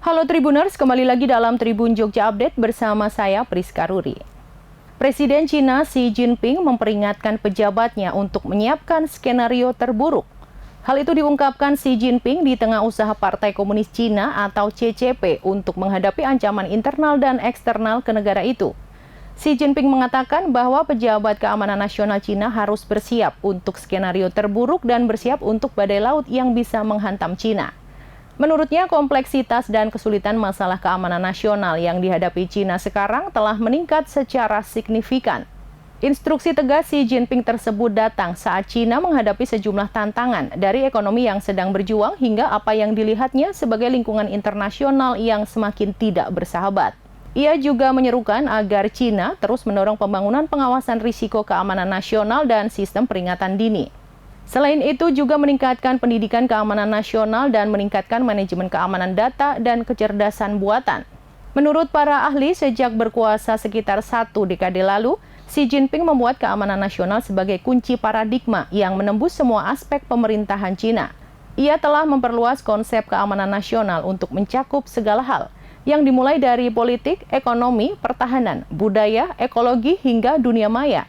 Halo Tribuners, kembali lagi dalam Tribun Jogja Update bersama saya Priska Ruri. Presiden Cina Xi Jinping memperingatkan pejabatnya untuk menyiapkan skenario terburuk. Hal itu diungkapkan Xi Jinping di tengah usaha Partai Komunis Cina atau CCP untuk menghadapi ancaman internal dan eksternal ke negara itu. Xi Jinping mengatakan bahwa pejabat keamanan nasional Cina harus bersiap untuk skenario terburuk dan bersiap untuk badai laut yang bisa menghantam Cina. Menurutnya, kompleksitas dan kesulitan masalah keamanan nasional yang dihadapi Cina sekarang telah meningkat secara signifikan. Instruksi tegas Xi Jinping tersebut datang saat Cina menghadapi sejumlah tantangan dari ekonomi yang sedang berjuang hingga apa yang dilihatnya sebagai lingkungan internasional yang semakin tidak bersahabat. Ia juga menyerukan agar Cina terus mendorong pembangunan pengawasan risiko keamanan nasional dan sistem peringatan dini. Selain itu juga meningkatkan pendidikan keamanan nasional dan meningkatkan manajemen keamanan data dan kecerdasan buatan. Menurut para ahli, sejak berkuasa sekitar 1 dekade lalu, Xi Jinping membuat keamanan nasional sebagai kunci paradigma yang menembus semua aspek pemerintahan Cina. Ia telah memperluas konsep keamanan nasional untuk mencakup segala hal, yang dimulai dari politik, ekonomi, pertahanan, budaya, ekologi, hingga dunia maya.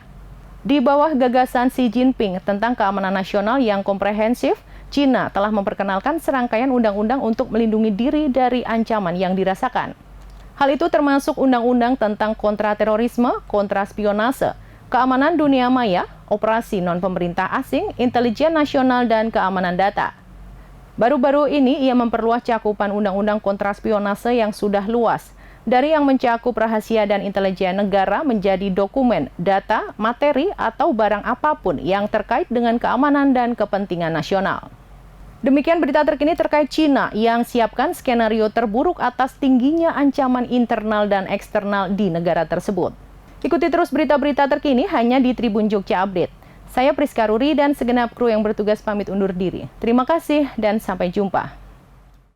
Di bawah gagasan Xi Jinping tentang keamanan nasional yang komprehensif, Cina telah memperkenalkan serangkaian undang-undang untuk melindungi diri dari ancaman yang dirasakan. Hal itu termasuk undang-undang tentang kontraterorisme, kontraspionase, keamanan dunia maya, operasi non-pemerintah asing, intelijen nasional, dan keamanan data. Baru-baru ini ia memperluas cakupan undang-undang kontraspionase yang sudah luas, dari yang mencakup rahasia dan intelijen negara menjadi dokumen, data, materi, atau barang apapun yang terkait dengan keamanan dan kepentingan nasional. Demikian berita terkini terkait Cina yang siapkan skenario terburuk atas tingginya ancaman internal dan eksternal di negara tersebut. Ikuti terus berita-berita terkini hanya di Tribun Jogja Update. Saya Priska Ruri dan segenap kru yang bertugas pamit undur diri. Terima kasih dan sampai jumpa.